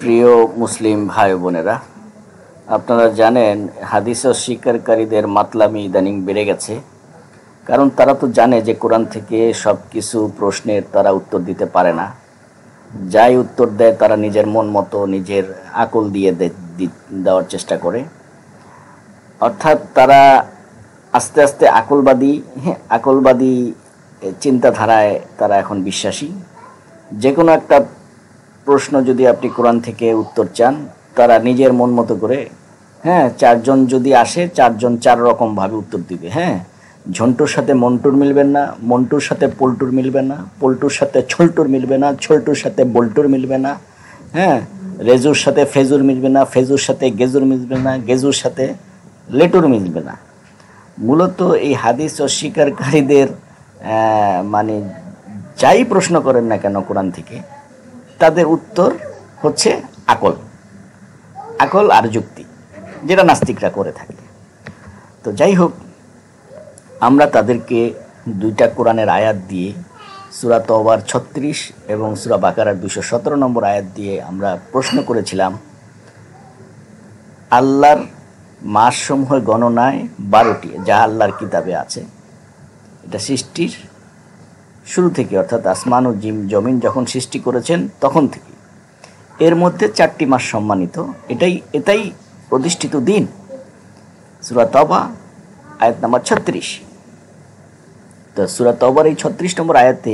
প্রিয় মুসলিম ভাই বোনেরা, আপনারা জানেন হাদিস অস্বীকারীদের মাতলামি ইদানিং বেড়ে গেছে। কারণ তারা তো জানে যে কোরআন থেকে সব কিছু প্রশ্নের তারা উত্তর দিতে পারে না। যাই উত্তর দেয় তারা নিজের মন মতো নিজের আকল দিয়ে দেওয়ার চেষ্টা করে। অর্থাৎ তারা আস্তে আস্তে আকলবাদী চিন্তাধারায় তারা এখন বিশ্বাসী। যে কোনো একটা প্রশ্ন যদি আপনি কোরআন থেকে উত্তর চান, তারা নিজের মন মতো করে চারজন যদি আসে, চারজন চার রকমভাবে উত্তর দিবে। ঝন্টুর সাথে মন্টুর মিলবে না, মন্টুর সাথে পল্টুর মিলবে না, পল্টুর সাথে ছল্টুর মিলবে না, ছল্টুর সাথে বল্টুর মিলবে না, রেজুর সাথে ফেজুর মিলবে না, ফেজুর সাথে গেজুর মিলবে না, গেজুর সাথে লেটুর মিলবে না। মূলত এই হাদিস অস্বীকারীদের মানে যাই প্রশ্ন করেন না কেন কোরআন থেকে, তাদের উত্তর হচ্ছে আকল আর যুক্তি, যেটা নাস্তিকরা করে থাকে। তো যাই হোক, আমরা তাদেরকে দুইটা কোরআনের আয়াত দিয়ে, সূরা তওবার 36 এবং সূরা বাকারার 217 নম্বর আয়াত দিয়ে আমরা প্রশ্ন করেছিলাম, আল্লাহর মাসসমূহের গণনায় 12টি, যা আল্লাহর কিতাবে আছে। এটা সৃষ্টির শুরু থেকে, অর্থাৎ আসমান ও জমিন যখন সৃষ্টি করেছেন তখন থেকে। এর মধ্যে 4টি মাস সম্মানিত, এটাই প্রতিষ্ঠিত দিন। সূরা তওবা আয়াত নাম্বার 36। তো সূরা তওবার এই 36 নম্বর আয়াতে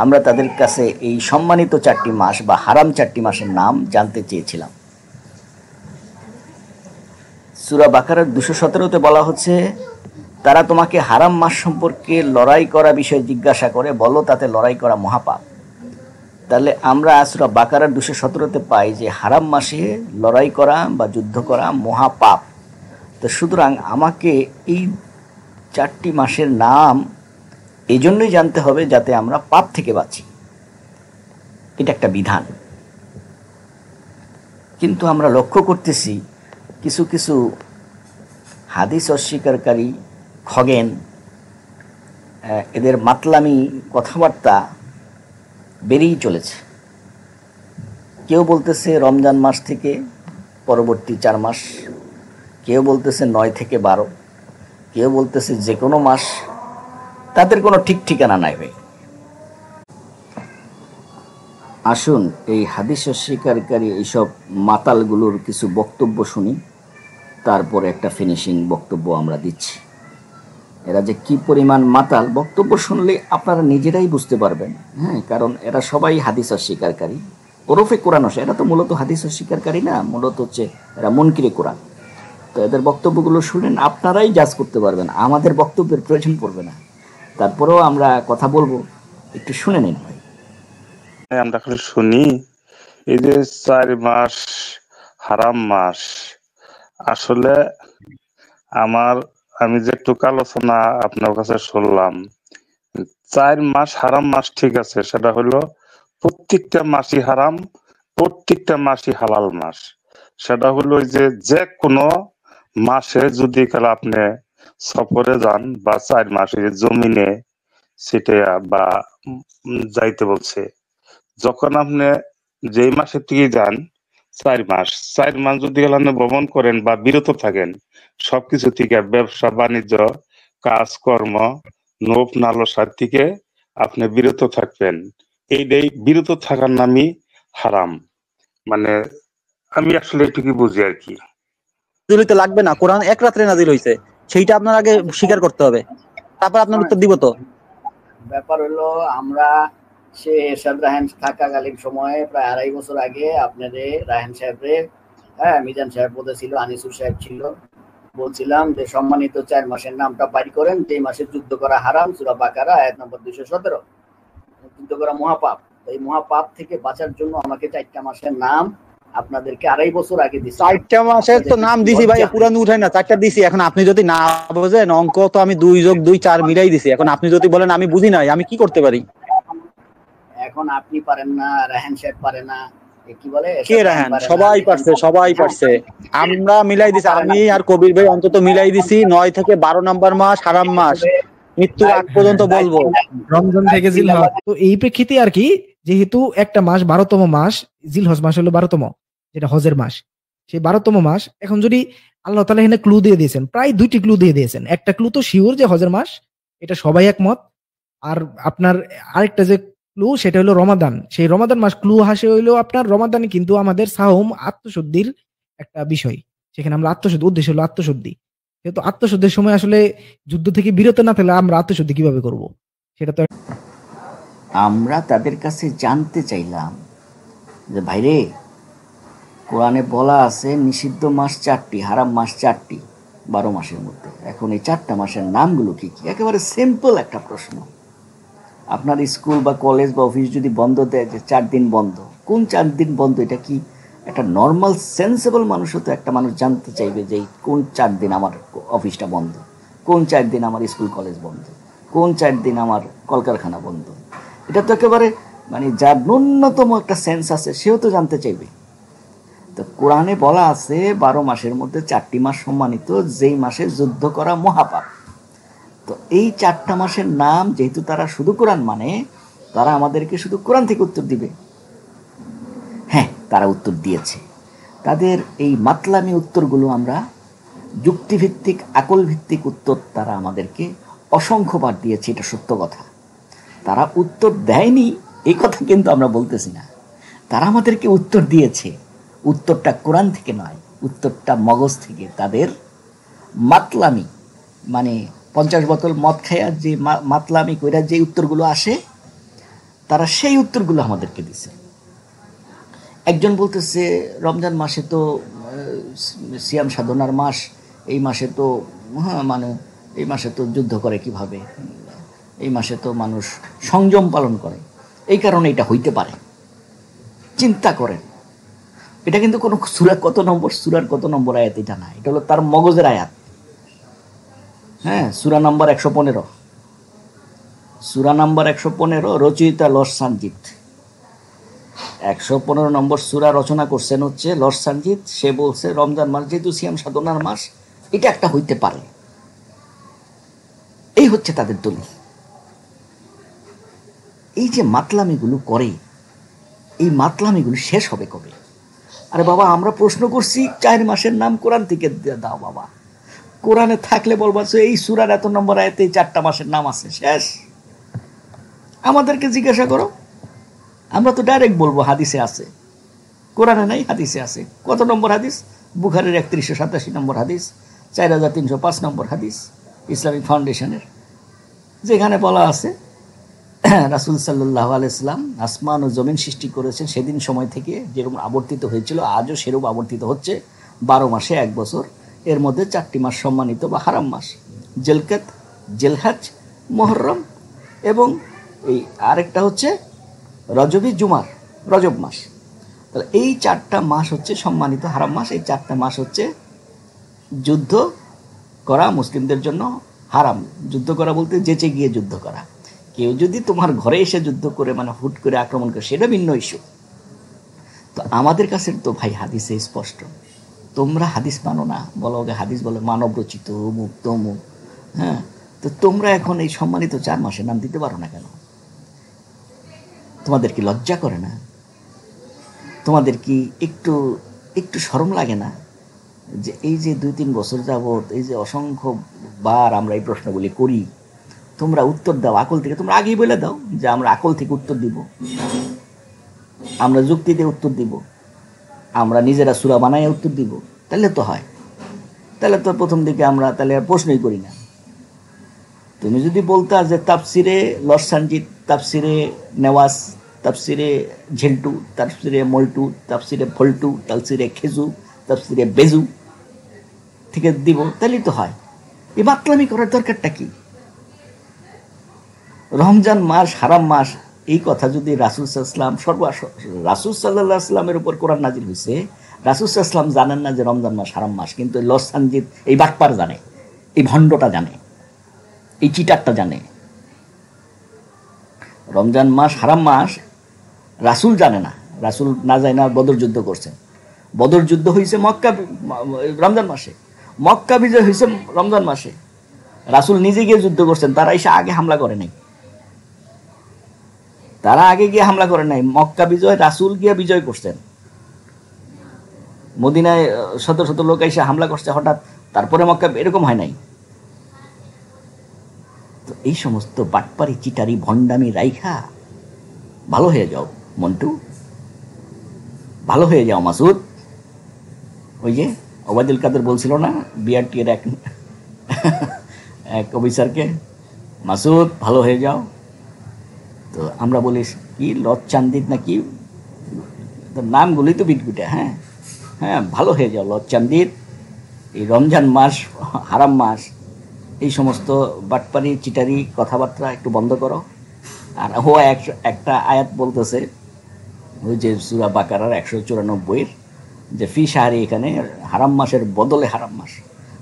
আমরা তাদের কাছে এই সম্মানিত 4টি মাস বা হারাম 4টি মাসের নাম জানতে চেয়েছিলাম। সূরা বাকারার 217তে বলা হচ্ছে, তারা তোমাকে হারাম মাস সম্পর্কে লড়াই করা বিষয়ে জিজ্ঞাসা করে, বলো তাতে লড়াই করা মহাপাপ। তাহলে আমরা সূরা বাকারার 217তে পাই যে হারাম মাসে লড়াই করা বা যুদ্ধ করা মহাপাপ। তো সুতরাং আমাকে এই 4টি মাসের নাম এই জন্যই জানতে হবে যাতে আমরা পাপ থেকে বাঁচি। এটা একটা বিধান। কিন্তু আমরা লক্ষ্য করতেছি কিছু কিছু হাদিস অস্বীকারী খগেন, এদের মাতলামি কথাবার্তা বেরিয়ে চলেছে। কেউ বলতেছে রমজান মাস থেকে পরবর্তী 4 মাস, কেউ বলতেছে 9 থেকে 12, কেউ বলতেছে যে কোনো মাস। তাদের কোনো ঠিক ঠিকানা নাই ভাই। আসুন এই হাদিস অস্বীকারী এইসব মাতালগুলোর কিছু বক্তব্য শুনি, তারপরে একটা ফিনিশিং বক্তব্য আমরা দিচ্ছি। এরা যে কি পরিমাণ মাতাল, বক্তব্য শুনলে আপনারা নিজেরাই বুঝতে পারবেন। কারণ এরা সবাই হাদিস অস্বীকারী, ওরফে কোরআন। এরা তো মূলত হাদিস অস্বীকারী না, মূলত হচ্ছে এরা মুনকিরে কোরআন। তো এদের বক্তব্যগুলো শুনেন, আপনারাই জাজ করতে পারবেন, আমাদের বক্তব্যের প্রয়োজন পড়বে না। তারপরেও আমরা কথা বলবো, একটু শুনে নিন ভাই। আমরা খালি শুনি এই যে 4 মাস হারাম মাস। আসলে আমি যে একটু আলোচনা আপনার কাছে শুনলাম, 4 মাস হারাম মাস ঠিক আছে, সেটা হলো প্রত্যেকটা মাসই হারাম, প্রত্যেকটা মাসই হালাল মাস। সেটা হলো যে কোনো মাসে যদি কাল আপনি সফরে যান বা 4 মাসে জমিনে সেটা বা যাইতে বলছে, যখন আপনি যেই মাসে থেকে যান 4 মাস যদি আপনি ভ্রমণ করেন বা বিরত থাকেন সবকিছু থেকে, ব্যবসা বাণিজ্য কাজকর্ম নোপ নালসার থেকে আপনি বিরত থাকবেন, এইটাই বিরত থাকার নামই হারাম। মানে আমি আসলে এটুকু বুঝি আর কি। দিতে লাগবে না, কোরআন এক রাত্রে নাজিল হইছে, সেইটা আপনার আগে স্বীকার করতে হবে, তারপর আপনার উত্তর দিব। তো ব্যাপার হলো, আমরা সে এরশাদ রায়হান থাকাকালীন সময়ে প্রায় 2.5 বছর আগে আপনাদের রায়হান সাহেবরে, মিজান সাহেব বোধহয় ছিল, আনিসুর সাহেব ছিল, বলছিলাম যে সম্মানিত 4 মাসের নামটা বাড়ি করেন, যে মাসে যুদ্ধ করা হারাম, সূরা বাকারা আয়াত নম্বর 217, যুদ্ধ করা মহাপাপ। এই মহাপাপ থেকে বাঁচার জন্য আমাকে 4টা মাসের নাম আপনাদেরকে 2.5 বছর আগে দিছি। 4টা মাসের তো নাম দিছি ভাই, পুরানো উঠায় না, 4টা দিছি। এখন আপনি যদি না বোঝেন, অঙ্ক তো আমি 2 যোগ 2 4 মিলাই দিছি। এখন আপনি যদি বলেন আমি বুঝি নাই, আমি কি করতে পারি? এখন আপনি পারেন না, রায়হান সাহেব পারে না, কি বলে কে রায়হান? সবাই পারছে। আমরা মিলাই দিছি, আমি আর কবির ভাই অন্তত মিলাই দিছি 9 থেকে 12 নম্বর মাস হারাম মাস, মৃত্যুর আগ পর্যন্ত বলবো, রমজান থেকে জিলহজ। তো এই প্রেক্ষিতে আর কি, যেহেতু একটা মাস 12তম মাস, জিলহজ মাস হলো 12তম, যেটা হজের মাস, সেই 12তম মাস। এখন যদি আল্লাহ তাআলা এখানে ক্লু দিয়ে দিয়েছেন, প্রায় 2টি ক্লু দিয়ে দিয়েছেন। একটা ক্লু তো শিওর যে হজের মাস, এটা সবাই একমত। আর আপনার আরেকটা যে ক্লু সেটা হলো রমাদান। সেই রমাদান মাস ক্লু হাসে হইলো আপনার রমাদানে কিন্তু আমাদের সাওম আত্মশুদ্ধির একটা বিষয়। সেখানে আমরা আত্মশুদ্ধি, উদ্দেশ্য হলো আত্মশুদ্ধি। যেহেতু আত্মশুদ্ধির সময় আসলে যুদ্ধ থেকে বিরত না থাকলে আমরা আত্মশুদ্ধি কিভাবে করব? সেটা তো আমরা তাদের কাছে জানতে চাইলাম যে ভাইরে, কোরআনে বলা আছে নিষিদ্ধ মাস 4টি, হারাম মাস 4টি 12 মাসের মধ্যে। এখন এই 4টা মাসের নামগুলো কি কি? একেবারে সিম্পল একটা প্রশ্ন। আপনার স্কুল বা কলেজ বা অফিস যদি বন্ধ দেয় যে 4 দিন বন্ধ, কোন 4 দিন বন্ধ? এটা কি একটা নর্মাল সেন্সেবল মানুষও তো একটা মানুষ জানতে চাইবে যে কোন 4 দিন আমার অফিসটা বন্ধ, কোন 4 দিন আমার স্কুল কলেজ বন্ধ, কোন 4 দিন আমার কলকারখানা বন্ধ। এটা তো একেবারে মানে যার ন্যূনতম একটা সেন্স আছে সেও তো জানতে চাইবে। তো কোরআনে বলা আছে 12 মাসের মধ্যে 4টি মাস সম্মানিত, যেই মাসে যুদ্ধ করা মহাপাপ। তো এই 4টা মাসের নাম যেহেতু তারা শুধু কোরআন মানে, তারা আমাদেরকে শুধু কোরআন থেকে উত্তর দিবে। হ্যাঁ, তারা উত্তর দিয়েছে। তাদের এই মাতলামি উত্তরগুলো আমরা যুক্তিভিত্তিক, আকল ভিত্তিক উত্তর তারা আমাদেরকে অসংখ্যবার দিয়েছে, এটা সত্য কথা। তারা উত্তর দেয়নি এই কথা কিন্তু আমরা বলতেছি না, তারা আমাদেরকে উত্তর দিয়েছে। উত্তরটা কোরআন থেকে নয়, উত্তরটা মগজ থেকে। তাদের মাতলামি মানে 50 বোতল মদ খাইয়া যে মাতলামি কইরা যে উত্তরগুলো আসে, তারা সেই উত্তরগুলো আমাদেরকে দিছে। একজন বলতেছে রমজান মাসে তো সিয়াম সাধনার মাস, এই মাসে তো মানে এই মাসে তো যুদ্ধ করে কিভাবে, এই মাসে তো মানুষ সংযম পালন করে, এই কারণে এটা হইতে পারে। চিন্তা করেন, এটা কিন্তু কোনো সূরা সুরার কত নম্বর আয়াত এটা না, এটা হলো তার মগজের আয়াত। হ্যাঁ, সূরা নাম্বার 115, সূরা নাম্বার 115, রচয়িতা লর্ড সানজিত। 115 নম্বর সূরা রচনা করছেন হচ্ছে লর্ড সানজিত। সে বলছে রমজান মাস যেহেতু সিয়াম সাধনার মাস, এটা একটা হইতে পারে। এই হচ্ছে তাদের দলিল। এই যে মাতলামিগুলো করে, এই মাতলামিগুলো শেষ হবে কবে? আরে বাবা, আমরা প্রশ্ন করছি 4 মাসের নাম কোরআন থেকে দাও বাবা। কোরআনে থাকলে বলবা এই সূরার এত নম্বর আয়াতে 4টা মাসের নাম আছে, শেষ। আমাদেরকে জিজ্ঞাসা করো, আমরা তো ডাইরেক্ট বলবো হাদিসে আছে। কোরআনে নাই, হাদিসে আছে। কত নম্বর হাদিস? বুখারীর 3187 নম্বর হাদিস, 4305 নম্বর হাদিস ইসলামিক ফাউন্ডেশনের, যেখানে বলা আছে রাসূল সাল্লাল্লাহু আলাইহি সাল্লাম আসমান ও জমিন সৃষ্টি করেছেন সেদিন সময় থেকে যেরকম আবর্তিত হয়েছিল, আজও সেরকম আবর্তিত হচ্ছে। 12 মাসে 1 বছর, এর মধ্যে 4টি মাস সম্মানিত বা হারাম মাস, জিলকাত, জিলহজ, মুহররম এবং এই আরেকটা হচ্ছে রজবী জুমার, রজব মাস। তাহলে এই 4টা মাস হচ্ছে সম্মানিত হারাম মাস। এই 4টা মাস হচ্ছে যুদ্ধ করা মুসলিমদের জন্য হারাম। যুদ্ধ করা বলতে যেচে গিয়ে যুদ্ধ করা। কেউ যদি তোমার ঘরে এসে যুদ্ধ করে মানে হুট করে আক্রমণ করে, সেটা ভিন্ন ইস্যু। তো আমাদের কাছে তো ভাই হাদিসে স্পষ্ট। তোমরা হাদিস মানো না, বলো ওকে হাদিস বলো মানব রচিত মুখ তমুক। হ্যাঁ, তো তোমরা এখন এই সম্মানিত 4 মাসের নাম দিতে পারো না কেন? তোমাদের কি লজ্জা করে না? তোমাদের কি একটু একটু শরম লাগে না যে এই যে 2-3 বছর যাবত এই যে অসংখ্য বার আমরা এই প্রশ্নগুলি করি, তোমরা উত্তর দাও আকল থেকে। তোমরা আগেই বলে দাও যে আমরা আকল থেকে উত্তর দিব, আমরা যুক্তি দিয়ে উত্তর দিব, আমরা নিজেরা সূরা বানায় উত্তর দিব। তাহলে তো হয়। তাহলে তো প্রথম দিকে আমরা তাহলে প্রশ্নই করি না। তুমি যদি বলতা যে তাফসিরে লর্ড সানজিত, তাফসিরে নেওয়াজ, তাফসিরে ঝেল্টু, তাফসিরে মল্টু, তাফসিরে ফল্টু, তাফসিরে খেজু, তাফসিরে বেজু থেকে দিব, তাহলেই তো হয়। এই মাতলামি করার দরকারটা কি? রমজান মাস হারাম মাস, এই কথা যদি রাসূল সাল্লাল্লাহু আলাইহি ওয়াসাল্লাম, রাসূল সাল্লাল্লাহু আলাইহি ওয়াসাল্লামের উপর কোরআন নাজিল হয়েছে, রাসূল সাল্লাল্লাহু আলাইহি ওয়াসাল্লাম জানেন না যে রমজান মাস হারাম মাস, কিন্তু লর্ড সানজিত এই বাটপার জানে, এই ভণ্ডটা জানে, এই চিটারটা জানে। রমজান মাস হারাম মাস রাসূল জানে না, রাসূল না যায় না বদর যুদ্ধ করছেন। বদর যুদ্ধ হয়েছে রমজান মাসে, মক্কা বিজয় হয়েছে রমজান মাসে। রাসূল নিজে গিয়ে যুদ্ধ করছেন, তারা এসে আগে হামলা করে নাই, তারা আগে গিয়ে হামলা করে নাই। মক্কা বিজয় রাসূল গিয়ে বিজয় করছেন। মদিনায় শত শত লোক এসে হামলা করছে হঠাৎ, তারপরে মক্কা এরকম হয় নাই। তো এই সমস্ত বাটপারি চিটারি ভণ্ডামি রাইখা ভালো হয়ে যাও মন্টু, ভালো হয়ে যাও মাসুদ। ওই যে ওবায়দুল কাদের বলছিল না বিআরটির এক অফিসারকে, মাসুদ ভালো হয়ে যাও। তো আমরা বলি কি লজ্জান্দিত নাকি, নামগুলি তো বিটবিটে। হ্যাঁ হ্যাঁ, ভালো হয়ে যাও লজ্জান্দিত। এই রমজান মাস, হারাম মাস, এই সমস্ত বাটপারি চিটারি কথাবার্তা একটু বন্ধ করো। আর একটা আয়াত বলতেছে ওই যে সূরা বাকারার 194 যে ফি শাহরি, এখানে হারাম মাসের বদলে হারাম মাস।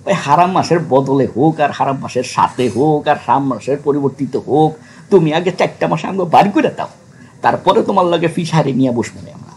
ওই হারাম মাসের বদলে হোক আর হারাম মাসের সাথে হোক আর হারাম মাসের পরিবর্তিত হোক, তুমি আগে 4টা মাসে আমাকে বার করে দাও, তারপরে তোমার লগে ফি শাহরি নিয়ে বসবো না আমরা।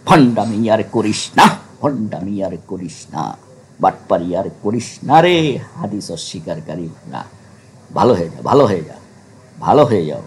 ভণ্ডামি আর করিস না, ভণ্ডামি আর করিস না, বাটপারি আর করিস না রে হাদিস অস্বীকারী না। ভালো হয়ে যাও, ভালো হয়ে যাও, ভালো হয়ে যাও।